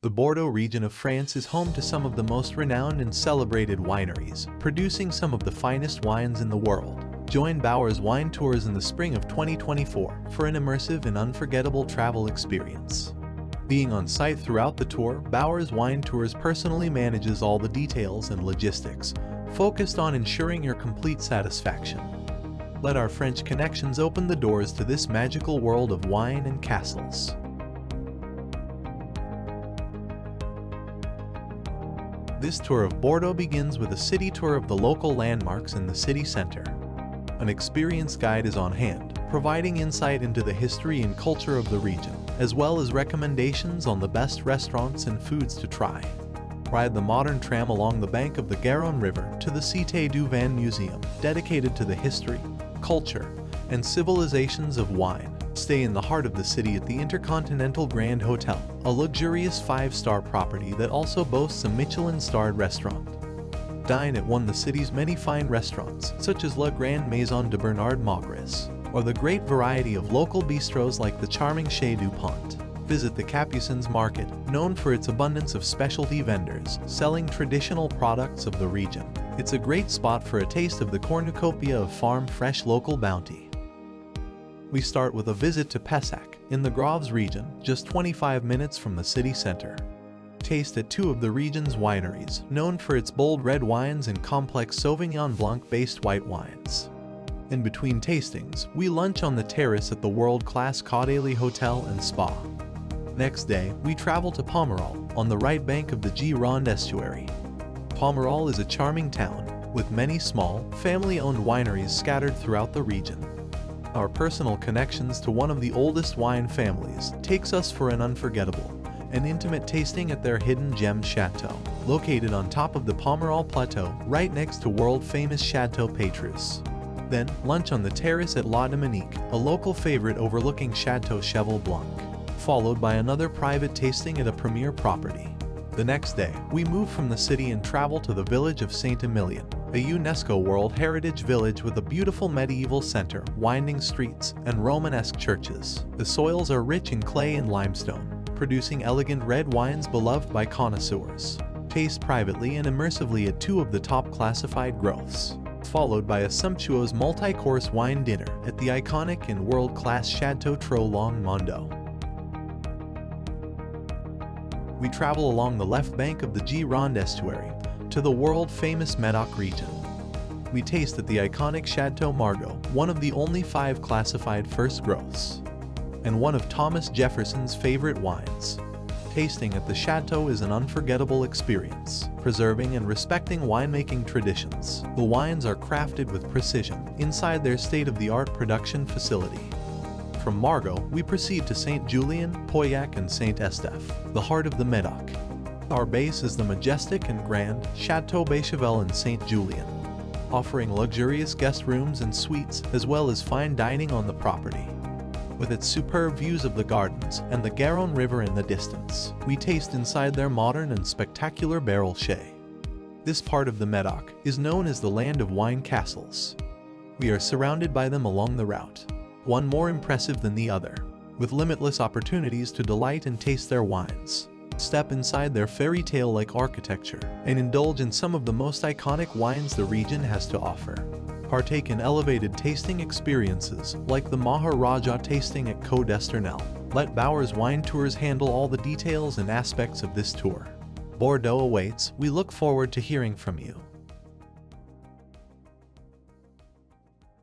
The Bordeaux region of France is home to some of the most renowned and celebrated wineries, producing some of the finest wines in the world. Join Bauer's Wine Tours in the spring of 2024 for an immersive and unforgettable travel experience. Being on site throughout the tour, Bauer's Wine Tours personally manages all the details and logistics, focused on ensuring your complete satisfaction. Let our French connections open the doors to this magical world of wine and castles. This tour of Bordeaux begins with a city tour of the local landmarks in the city center. An experienced guide is on hand, providing insight into the history and culture of the region, as well as recommendations on the best restaurants and foods to try. Ride the modern tram along the bank of the Garonne River to the Cité du Vin Museum, dedicated to the history, culture, and civilizations of wine. Stay in the heart of the city at the Intercontinental Grand Hotel, a luxurious 5-star property that also boasts a Michelin-starred restaurant. Dine at one of the city's many fine restaurants, such as La Grande Maison de Bernard Maugres, or the great variety of local bistros like the charming Chez du Pont. Visit the Capucines Market, known for its abundance of specialty vendors selling traditional products of the region. It's a great spot for a taste of the cornucopia of farm-fresh local bounty. We start with a visit to Pauillac, in the Graves region, just 25 minutes from the city center. Taste at two of the region's wineries, known for its bold red wines and complex Sauvignon Blanc-based white wines. In between tastings, we lunch on the terrace at the world-class Caudalie Hotel and Spa. Next day, we travel to Pomerol, on the right bank of the Gironde estuary. Pomerol is a charming town, with many small, family-owned wineries scattered throughout the region. Our personal connections to one of the oldest wine families takes us for an unforgettable and intimate tasting at their hidden gem chateau, located on top of the Pomerol Plateau, right next to world-famous Chateau Petrus. Then, lunch on the terrace at La Dominique, a local favorite overlooking Chateau Cheval Blanc, followed by another private tasting at a premier property. The next day, we move from the city and travel to the village of Saint Emilion, a UNESCO World Heritage Village with a beautiful medieval center, winding streets, and Romanesque churches. The soils are rich in clay and limestone, producing elegant red wines beloved by connoisseurs. Taste privately and immersively at two of the top classified groves, followed by a sumptuous multi-course wine dinner at the iconic and world-class Chateau Trop-Long Mondo. We travel along the left bank of the Gironde estuary to the world-famous Médoc region. We taste at the iconic Chateau Margaux, one of the only 5 classified first growths, and one of Thomas Jefferson's favorite wines. Tasting at the chateau is an unforgettable experience, preserving and respecting winemaking traditions. The wines are crafted with precision inside their state-of-the-art production facility. From Margaux, we proceed to Saint Julien, Pauillac, and Saint Estephe, the heart of the Médoc. Our base is the majestic and grand Chateau Béchevel in Saint Julien, offering luxurious guest rooms and suites as well as fine dining on the property. With its superb views of the gardens and the Garonne River in the distance, we taste inside their modern and spectacular barrel chai. This part of the Médoc is known as the land of wine castles. We are surrounded by them along the route, one more impressive than the other, with limitless opportunities to delight and taste their wines. Step inside their fairy tale-like architecture and indulge in some of the most iconic wines the region has to offer. Partake in elevated tasting experiences like the Maharaja tasting at Côte d'Esternel. Let Bauer's Wine Tours handle all the details and aspects of this tour. Bordeaux awaits. We look forward to hearing from you.